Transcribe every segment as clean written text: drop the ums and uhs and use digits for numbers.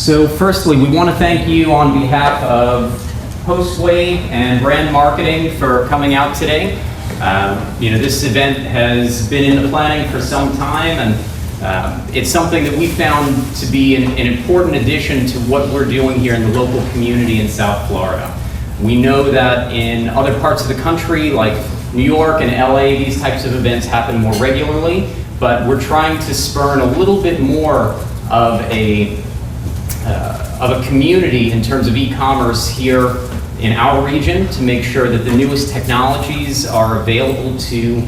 So firstly, we want to thank you on behalf of Postway and Brand Marketing for coming out today. This event has been in the planning for some time, and it's something that we found to be an important addition to what we're doing here in the local community in South Florida. We know that in other parts of the country, like New York and LA, these types of events happen more regularly, but we're trying to spurn a little bit more of a community in terms of e-commerce here in our region to make sure that the newest technologies are available to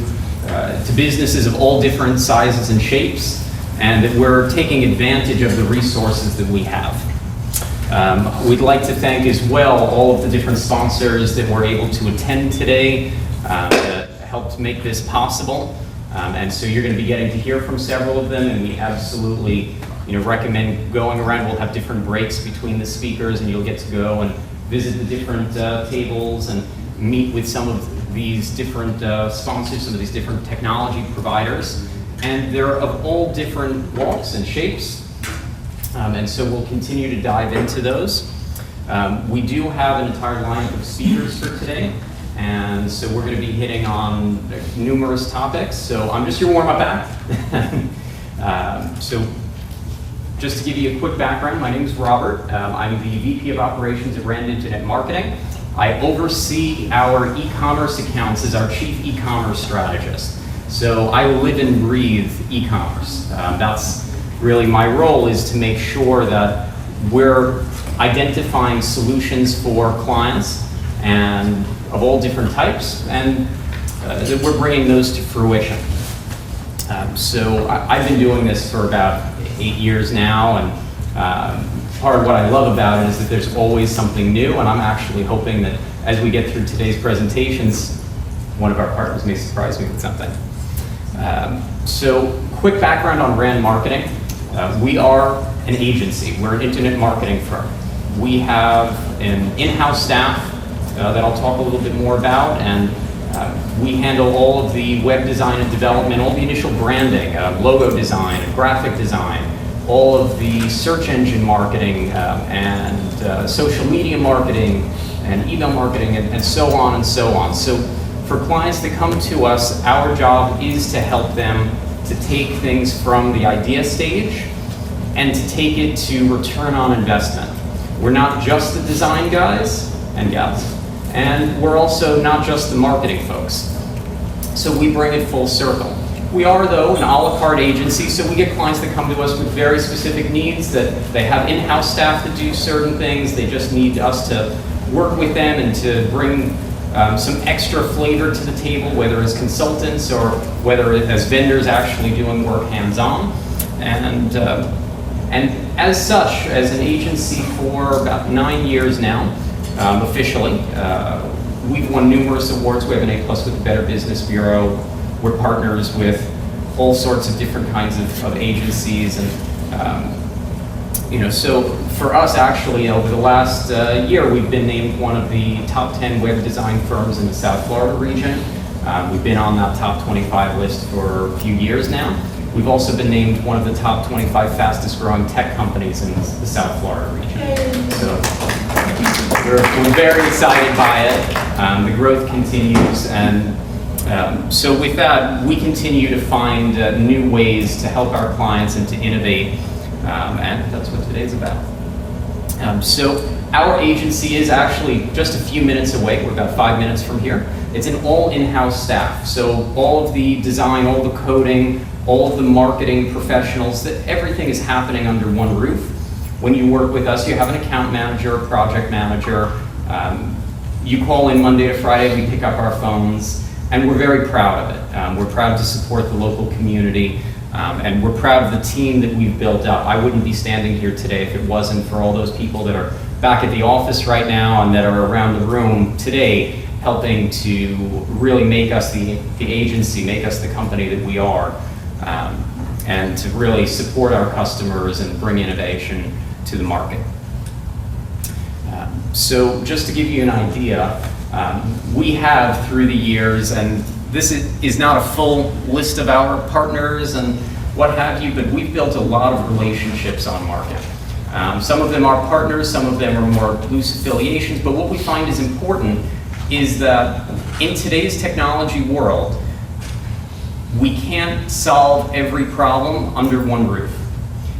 businesses of all different sizes and shapes, and that we're taking advantage of the resources that we have. We'd like to thank as well all of the different sponsors that were able to attend today that helped make this possible. And so you're going to be getting to hear from several of them, and we absolutely recommend going around. We'll have different breaks between the speakers, and you'll get to go and visit the different tables and meet with some of these different sponsors, some of these different technology providers. And they're of all different walks and shapes. And so we'll continue to dive into those. We do have an entire lineup of speakers for today. And so we're going to be hitting on numerous topics. So I'm just your warm-up act. So just to give you a quick background, my name is Robert. I'm the VP of Operations at Rand Internet Marketing. I oversee our e-commerce accounts as our Chief E-commerce Strategist. So I live and breathe e-commerce. That's really my role, is to make sure that we're identifying solutions for clients and of all different types, and that we're bringing those to fruition. So I've been doing this for about 8 years now, and part of what I love about it is that there's always something new, and I'm actually hoping that as we get through today's presentations, one of our partners may surprise me with something. So quick background on Rand Marketing. We are an agency. We're an internet marketing firm. We have an in-house staff that I'll talk a little bit more about, and we handle all of the web design and development, all the initial branding, logo design, and graphic design, all of the search engine marketing, and social media marketing, and email marketing, and so on and so on. So for clients that come to us, our job is to help them to take things from the idea stage and to take it to return on investment. We're not just the design guys and gals, and we're also not just the marketing folks. So we bring it full circle. We are, though, an a la carte agency, so we get clients that come to us with very specific needs, that they have in-house staff that do certain things. They just need us to work with them and to bring some extra flavor to the table, whether as consultants or whether as vendors actually doing work hands-on. And as such, as an agency for about 9 years now, officially, we've won numerous awards. We have an A+ with the Better Business Bureau. We're partners with all sorts of different kinds of agencies, and so for us, actually, over the last year, we've been named one of the top 10 web design firms in the South Florida region. We've been on that top 25 list for a few years now. We've also been named one of the top 25 fastest growing tech companies in the South Florida region. So we're very excited by it. The growth continues, and so with that, we continue to find new ways to help our clients and to innovate, and that's what today's about. So our agency is actually just a few minutes away. We're about 5 minutes from here. It's an all in-house staff. So all of the design, all the coding, all of the marketing professionals, that everything is happening under one roof. When you work with us, you have an account manager, a project manager. You call in Monday to Friday, we pick up our phones, and we're very proud of it. We're proud to support the local community. And we're proud of the team that we've built up. I wouldn't be standing here today if it wasn't for all those people that are back at the office right now and that are around the room today, helping to really make us the agency, make us the company that we are, and to really support our customers and bring innovation to the market. So just to give you an idea, we have through the years, and this is not a full list of our partners and what have you, but we've built a lot of relationships on market. Some of them are partners, some of them are more loose affiliations, but what we find is important is that in today's technology world, we can't solve every problem under one roof.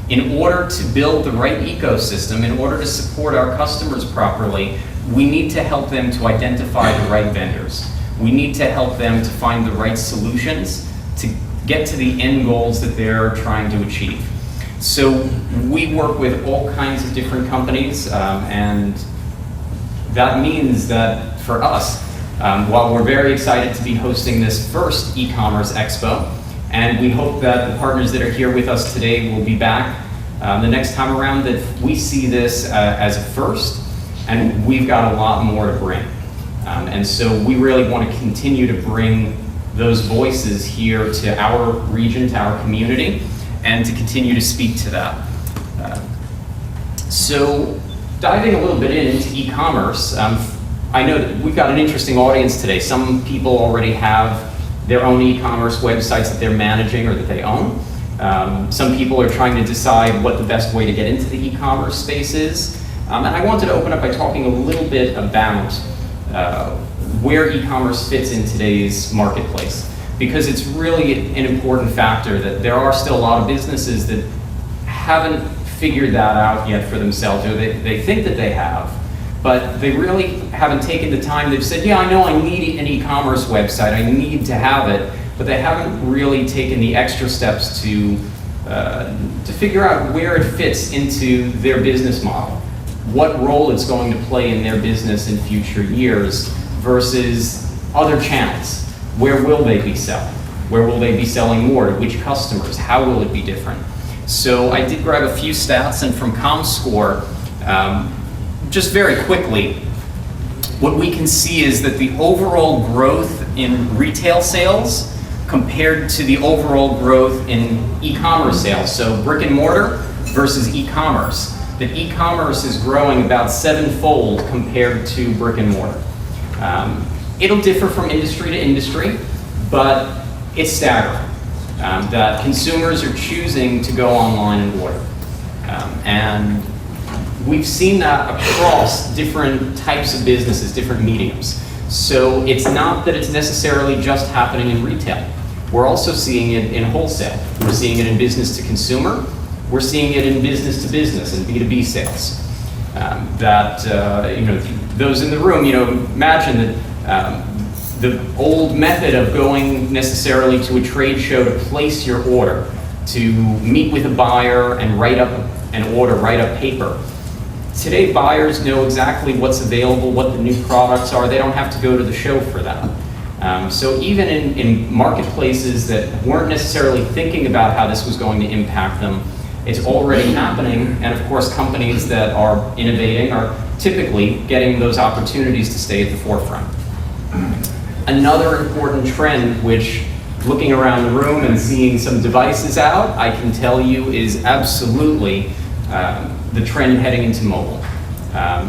In order to build the right ecosystem, in order to support our customers properly, we need to help them to identify the right vendors. We need to help them to find the right solutions to get to the end goals that they're trying to achieve. So we work with all kinds of different companies, and that means that for us, while we're very excited to be hosting this first eCommerce Expo, and we hope that the partners that are here with us today will be back the next time around, that we see this as a first, and we've got a lot more to bring. And so we really want to continue to bring those voices here to our region, to our community, and to continue to speak to that. So diving a little bit into e-commerce, I know that we've got an interesting audience today. Some people already have their own e-commerce websites that they're managing or that they own. Some people are trying to decide what the best way to get into the e-commerce space is. And I wanted to open up by talking a little bit about where e-commerce fits in today's marketplace, because it's really an important factor that there are still a lot of businesses that haven't figured that out yet for themselves, or they think that they have, but they really haven't taken the time. They've said, yeah, I know I need an e-commerce website, I need to have it, but they haven't really taken the extra steps to figure out where it fits into their business model, what role it's going to play in their business in future years versus other channels. Where will they be selling? Where will they be selling more? To which customers? How will it be different? So I did grab a few stats, and from ComScore, just very quickly, what we can see is that the overall growth in retail sales compared to the overall growth in e-commerce sales, so brick and mortar versus e-commerce, that e-commerce is growing about 7-fold compared to brick and mortar. It'll differ from industry to industry, but it's staggering that consumers are choosing to go online and order. And we've seen that across different types of businesses, different mediums. So it's not that it's necessarily just happening in retail. We're also seeing it in wholesale. We're seeing it in business to consumer. We're seeing it in business to business and B2B sales. Those in the room, imagine that the old method of going necessarily to a trade show to place your order, to meet with a buyer and write up an order, write up paper. Today, buyers know exactly what's available, what the new products are. They don't have to go to the show for that. So even in marketplaces that weren't necessarily thinking about how this was going to impact them, it's already happening. And of course, companies that are innovating are typically getting those opportunities to stay at the forefront. Another important trend, which looking around the room and seeing some devices out, I can tell you is absolutely the trend heading into mobile.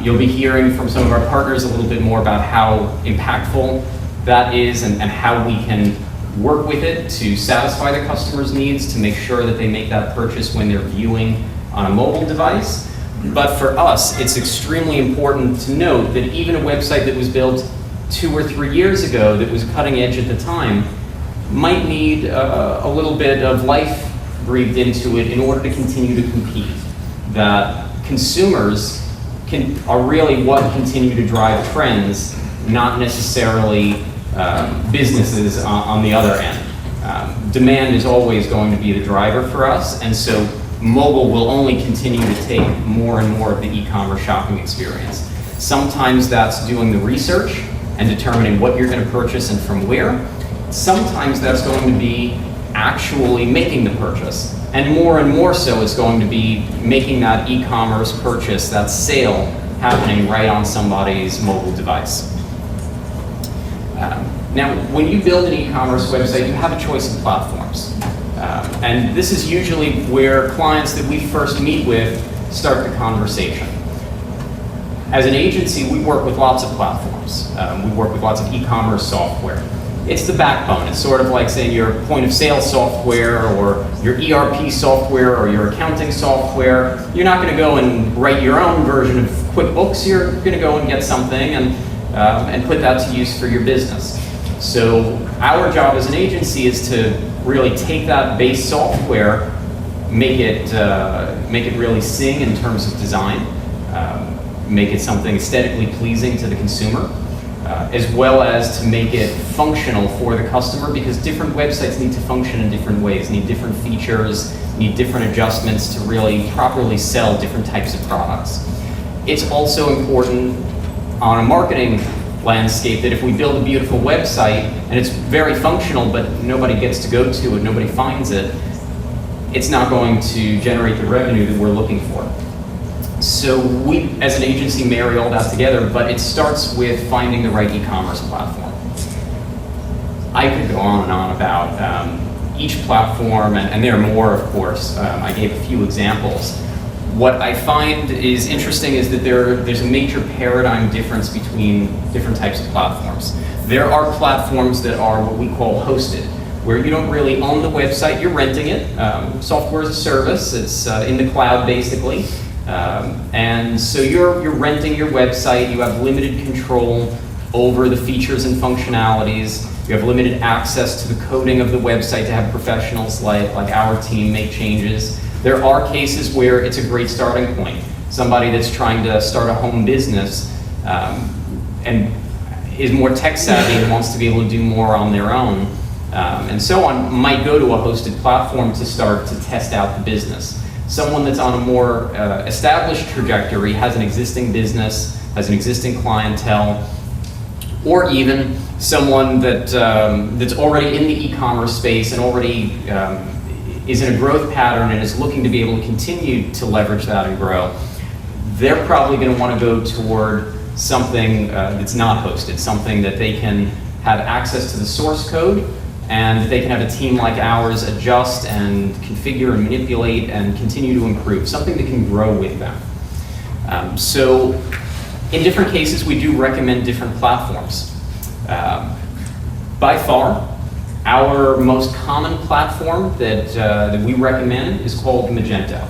You'll be hearing from some of our partners a little bit more about how impactful that is and how we can work with it to satisfy the customer's needs, to make sure that they make that purchase when they're viewing on a mobile device. But for us, it's extremely important to note that even a website that was built 2 or 3 years ago that was cutting edge at the time might need a little bit of life breathed into it in order to continue to compete. That consumers are really what continue to drive trends, not necessarily businesses on the other end. Demand is always going to be the driver for us, and so mobile will only continue to take more and more of the e-commerce shopping experience. Sometimes that's doing the research and determining what you're going to purchase and from where. Sometimes that's going to be actually making the purchase. And more so it's going to be making that e-commerce purchase, that sale, happening right on somebody's mobile device. Now, when you build an e-commerce website, you have a choice of platforms. And this is usually where clients that we first meet with start the conversation. As an agency, we work with lots of platforms. We work with lots of e-commerce software. It's the backbone. It's sort of like saying your point of sale software or your ERP software or your accounting software. You're not going to go and write your own version of QuickBooks. You're going to go and get something and put that to use for your business. So our job as an agency is to really take that base software, make it really sing in terms of design, make it something aesthetically pleasing to the consumer, as well as to make it functional for the customer, because different websites need to function in different ways, need different features, need different adjustments to really properly sell different types of products. It's also important on a marketing landscape that if we build a beautiful website and it's very functional but nobody gets to go to it, nobody finds it, it's not going to generate the revenue that we're looking for. So we, as an agency, marry all that together, but it starts with finding the right e-commerce platform. I could go on and on about each platform, and there are more, of course. I gave a few examples. What I find is interesting is that there's a major paradigm difference between different types of platforms. There are platforms that are what we call hosted, where you don't really own the website, you're renting it. Software as a service, it's in the cloud basically. And so you're renting your website, you have limited control over the features and functionalities, you have limited access to the coding of the website to have professionals like our team make changes. There are cases where it's a great starting point. Somebody that's trying to start a home business and is more tech savvy and wants to be able to do more on their own and so on might go to a hosted platform to start to test out the business. Someone that's on a more established trajectory, has an existing business, has an existing clientele, or even someone that that's already in the e-commerce space and already is in a growth pattern and is looking to be able to continue to leverage that and grow, they're probably going to want to go toward something that's not hosted, something that they can have access to the source code and they can have a team like ours adjust and configure and manipulate and continue to improve, something that can grow with them. So in different cases, we do recommend different platforms. By far, our most common platform that we recommend is called Magento.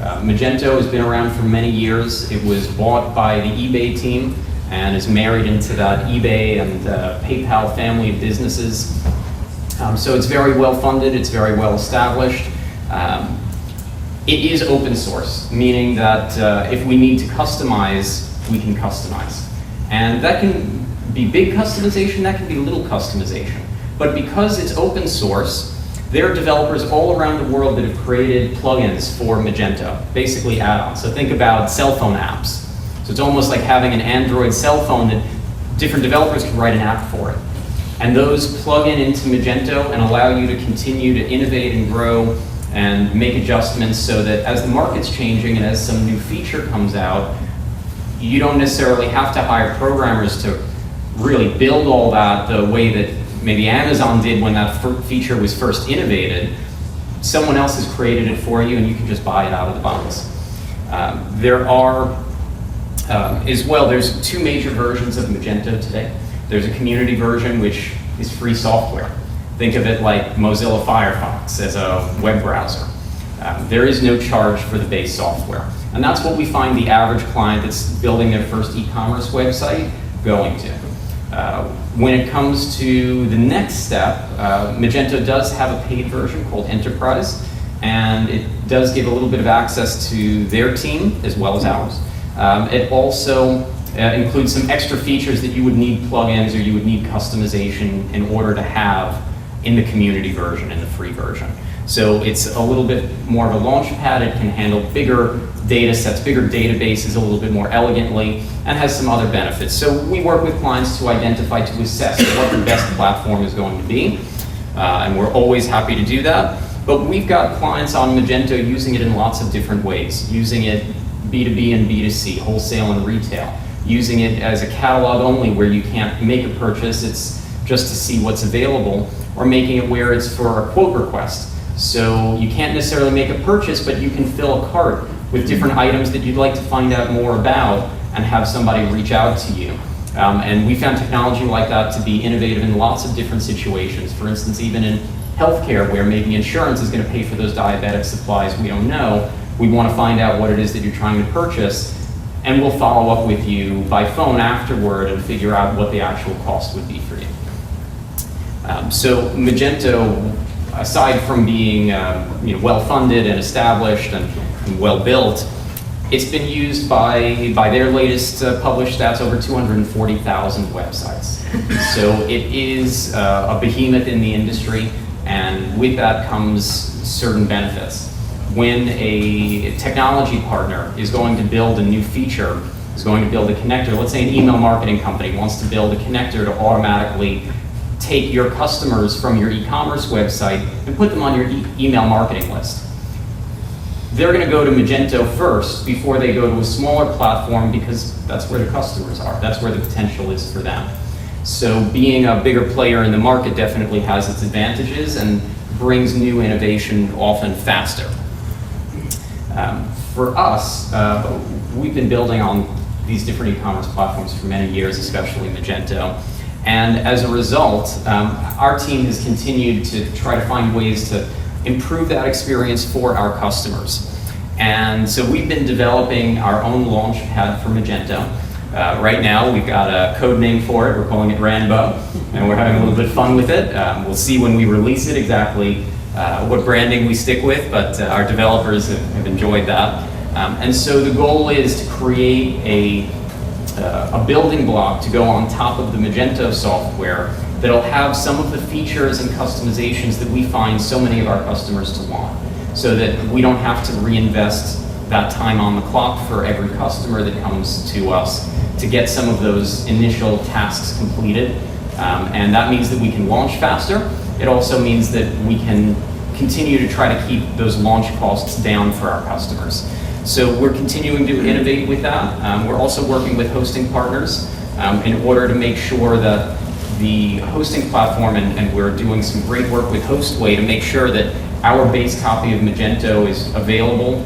Magento has been around for many years. It was bought by the eBay team and is married into that eBay and PayPal family of businesses. So it's very well funded, it's very well established. It is open source, meaning that if we need to customize, we can customize. And that can be big customization, that can be little customization. But because it's open source, there are developers all around the world that have created plugins for Magento, basically add-ons. So think about cell phone apps. So it's almost like having an Android cell phone that different developers can write an app for it. And those plug into Magento and allow you to continue to innovate and grow and make adjustments so that as the market's changing and as some new feature comes out, you don't necessarily have to hire programmers to really build all that the way that maybe Amazon did when that feature was first innovated. Someone else has created it for you and you can just buy it out of the box. There are, as well, there's two major versions of Magento today. There's a community version which is free software. Think of it like Mozilla Firefox as a web browser. There is no charge for the base software. And that's what we find the average client that's building their first e-commerce website going to. When it comes to the next step, Magento does have a paid version called Enterprise, and it does give a little bit of access to their team as well as ours. It also includes some extra features that you would need plugins or you would need customization in order to have in the community version and the free version. So it's a little bit more of a launch pad. It can handle bigger data sets, bigger databases a little bit more elegantly, and has some other benefits. So we work with clients to identify, to assess what the best platform is going to be, and we're always happy to do that. But we've got clients on Magento using it in lots of different ways, using it B2B and B2C, wholesale and retail, using it as a catalog only where you can't make a purchase, it's just to see what's available, or making it where it's for a quote request. So you can't necessarily make a purchase, but you can fill a cart with different items that you'd like to find out more about and have somebody reach out to you. And we found technology like that to be innovative in lots of different situations. For instance, even in healthcare, where maybe insurance is going to pay for those diabetic supplies, we don't know. We want to find out what it is that you're trying to purchase, and we'll follow up with you by phone afterward and figure out what the actual cost would be for you. So Magento, aside from being well-funded and established and well-built, it's been used by their latest published stats, over 240,000 websites. So it is a behemoth in the industry, and with that comes certain benefits. When a technology partner is going to build a new feature, is going to build a connector, let's say an email marketing company wants to build a connector to automatically take your customers from your e-commerce website and put them on your email marketing list. They're going to go to Magento first before they go to a smaller platform, because that's where the customers are. That's where the potential is for them. So being a bigger player in the market definitely has its advantages and brings new innovation often faster. For us, we've been building on these different e-commerce platforms for many years, especially Magento. And as a result, our team has continued to try to find ways to improve that experience for our customers. And so we've been developing our own launch pad for Magento. Right now, we've got a code name for it. We're calling it Rainbow, and we're having a little bit of fun with it. We'll see when we release it exactly what branding we stick with, but our developers have enjoyed that. And so the goal is to create a building block to go on top of the Magento software that'll have some of the features and customizations that we find so many of our customers to want, so that we don't have to reinvest that time on the clock for every customer that comes to us to get some of those initial tasks completed. And that means that we can launch faster. It also means that we can continue to try to keep those launch costs down for our customers. So we're continuing to innovate with that. We're also working with hosting partners in order to make sure that the hosting platform, and we're doing some great work with Hostway to make sure that our base copy of Magento is available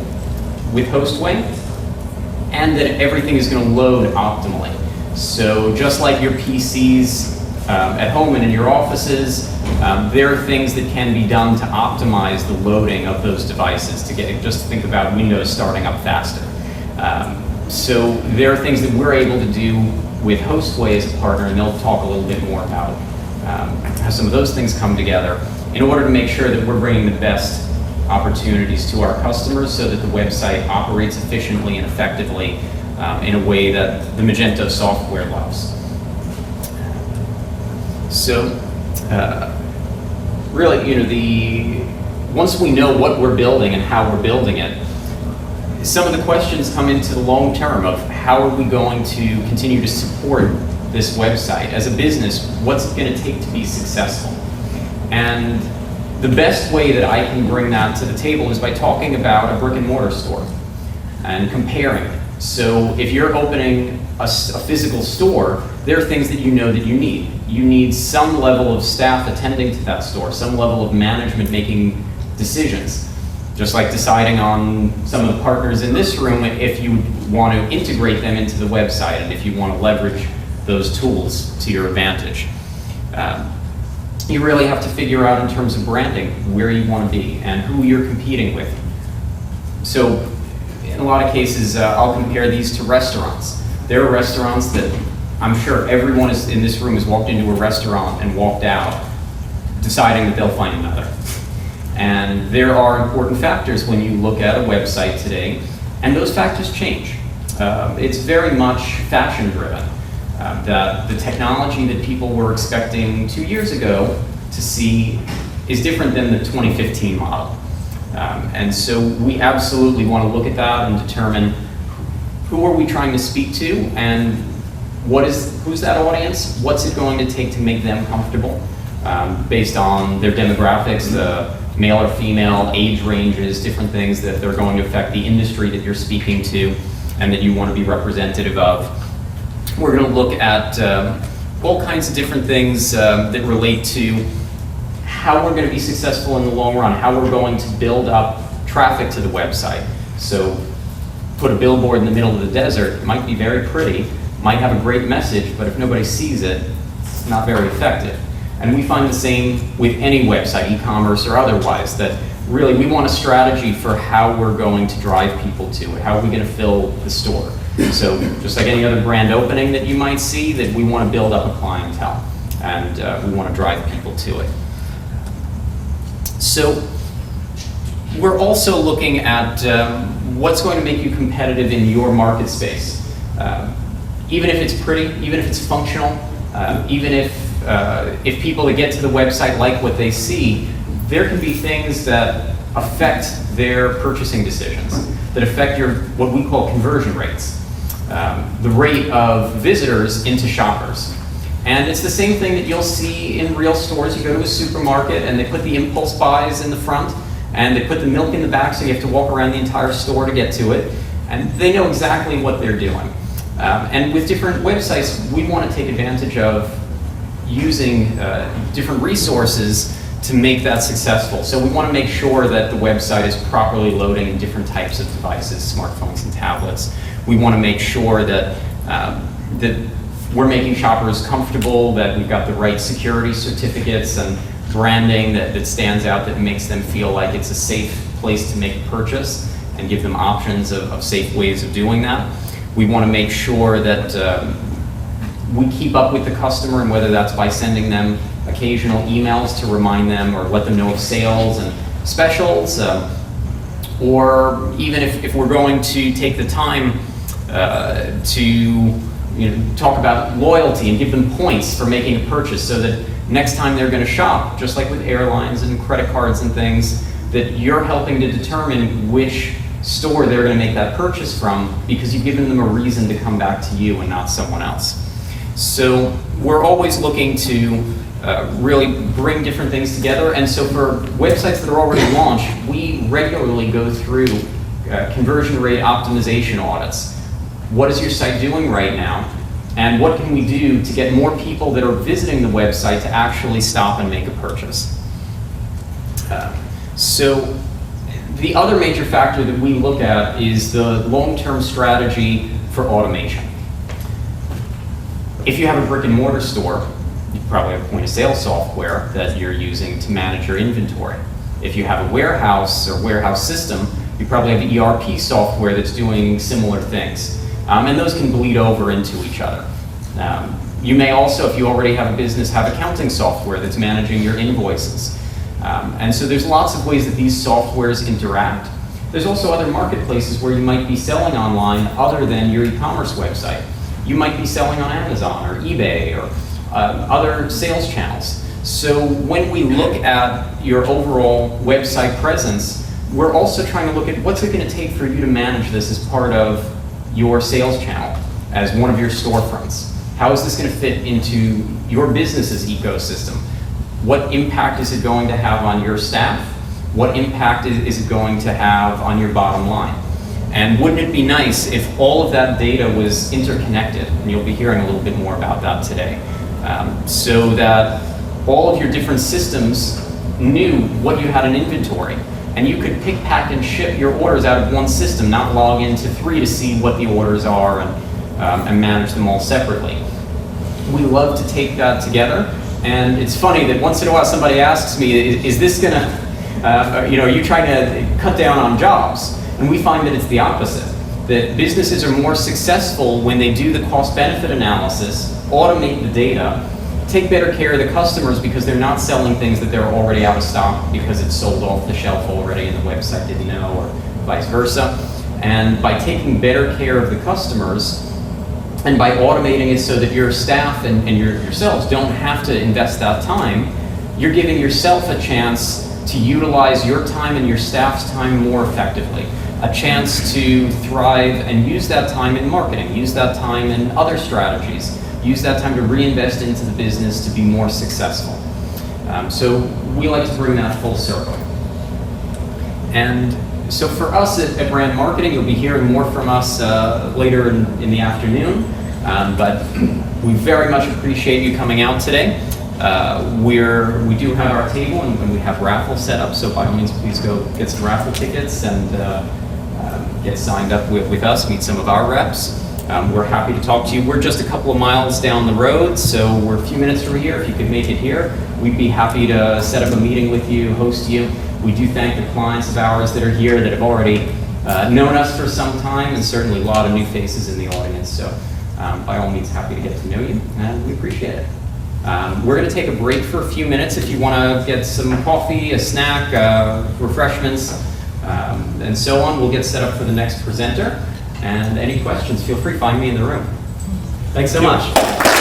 with Hostway, and that everything is going to load optimally. So just like your PCs at home and in your offices, there are things that can be done to optimize the loading of those devices, to get, just think about Windows starting up faster. So there are things that we're able to do with Hostway as a partner, and they'll talk a little bit more about how some of those things come together in order to make sure that we're bringing the best opportunities to our customers so that the website operates efficiently and effectively in a way that the Magento software loves. So really, once we know what we're building and how we're building it, some of the questions come into the long term of how are we going to continue to support this website? As a business, what's it going to take to be successful? And the best way that I can bring that to the table is by talking about a brick and mortar store and comparing it. So if you're opening a physical store, there are things that you know that you need. You need some level of staff attending to that store, some level of management making decisions. Just like deciding on some of the partners in this room, if you want to integrate them into the website and if you want to leverage those tools to your advantage. You really have to figure out in terms of branding where you want to be and who you're competing with. So in a lot of cases, I'll compare these to restaurants. There are restaurants that I'm sure everyone in this room has walked into a restaurant and walked out deciding that they'll find another. And there are important factors when you look at a website today, and those factors change. It's very much fashion driven. That the technology that people were expecting 2 years ago to see is different than the 2015 model. And so we absolutely want to look at that and determine who are we trying to speak to, and who's that audience? What's it going to take to make them comfortable based on their demographics, the male or female, age ranges, different things that are going to affect the industry that you're speaking to and that you want to be representative of. We're going to look at all kinds of different things that relate to how we're going to be successful in the long run, how we're going to build up traffic to the website. So put a billboard in the middle of the desert, it might be very pretty, might have a great message, but if nobody sees it, it's not very effective. And we find the same with any website, e-commerce or otherwise, that really we want a strategy for how we're going to drive people to it, how are we going to fill the store. So just like any other brand opening that you might see, that we want to build up a clientele, and we want to drive people to it. So we're also looking at what's going to make you competitive in your market space. Even if it's pretty, even if it's functional, even if people that get to the website like what they see, there can be things that affect their purchasing decisions, that affect your, what we call conversion rates, the rate of visitors into shoppers. And it's the same thing that you'll see in real stores. You go to a supermarket and they put the impulse buys in the front, and they put the milk in the back, so you have to walk around the entire store to get to it. And they know exactly what they're doing. And with different websites, we want to take advantage of using different resources to make that successful. So we want to make sure that the website is properly loading in different types of devices, smartphones and tablets. We want to make sure that that we're making shoppers comfortable, that we've got the right security certificates and branding that stands out, that makes them feel like it's a safe place to make a purchase and give them options of safe ways of doing that. We want to make sure that we keep up with the customer, and whether that's by sending them occasional emails to remind them or let them know of sales and specials, or even if we're going to take the time to talk about loyalty and give them points for making a purchase, so that next time they're going to shop, just like with airlines and credit cards and things, that you're helping to determine which store they're going to make that purchase from, because you've given them a reason to come back to you and not someone else. So we're always looking to really bring different things together. And so for websites that are already launched, we regularly go through conversion rate optimization audits. What is your site doing right now? And what can we do to get more people that are visiting the website to actually stop and make a purchase? So the other major factor that we look at is the long-term strategy for automation. If you have a brick and mortar store, you probably have point of sale software that you're using to manage your inventory. If you have a warehouse or warehouse system, you probably have ERP software that's doing similar things. And those can bleed over into each other. You may also, if you already have a business, have accounting software that's managing your invoices. And so there's lots of ways that these softwares interact. There's also other marketplaces where you might be selling online other than your e-commerce website. You might be selling on Amazon or eBay or other sales channels. So when we look at your overall website presence, we're also trying to look at what's it going to take for you to manage this as part of your sales channel, as one of your storefronts. How is this going to fit into your business's ecosystem? What impact is it going to have on your staff? What impact is it going to have on your bottom line? And wouldn't it be nice if all of that data was interconnected? And you'll be hearing a little bit more about that today. So that all of your different systems knew what you had in inventory. And you could pick, pack, and ship your orders out of one system, not log into 3 to see what the orders are and manage them all separately. We love to take that together. And it's funny that once in a while somebody asks me, is this going to, are you trying to cut down on jobs? And we find that it's the opposite, that businesses are more successful when they do the cost-benefit analysis, automate the data, take better care of the customers because they're not selling things that they're already out of stock because it's sold off the shelf already and the website didn't know, or vice versa. And by taking better care of the customers, and by automating it so that your staff and yourselves don't have to invest that time, you're giving yourself a chance to utilize your time and your staff's time more effectively. A chance to thrive and use that time in marketing, use that time in other strategies, use that time to reinvest into the business to be more successful. So we like to bring that full circle. And so for us at Brand Marketing, you'll be hearing more from us later in the afternoon, but we very much appreciate you coming out today. We do have our table and we have raffles set up, so by all means please go get some raffle tickets and get signed up with us, meet some of our reps. we're happy to talk to you. We're just a couple of miles down the road, so we're a few minutes from here. If you could make it here, we'd be happy to set up a meeting with you, host you. We do thank the clients of ours that are here that have already known us for some time, and certainly a lot of new faces in the audience. So by all means, happy to get to know you, and we appreciate it. We're going to take a break for a few minutes if you want to get some coffee, a snack, refreshments, and so on. We'll get set up for the next presenter. And any questions, feel free to find me in the room. Thanks so much.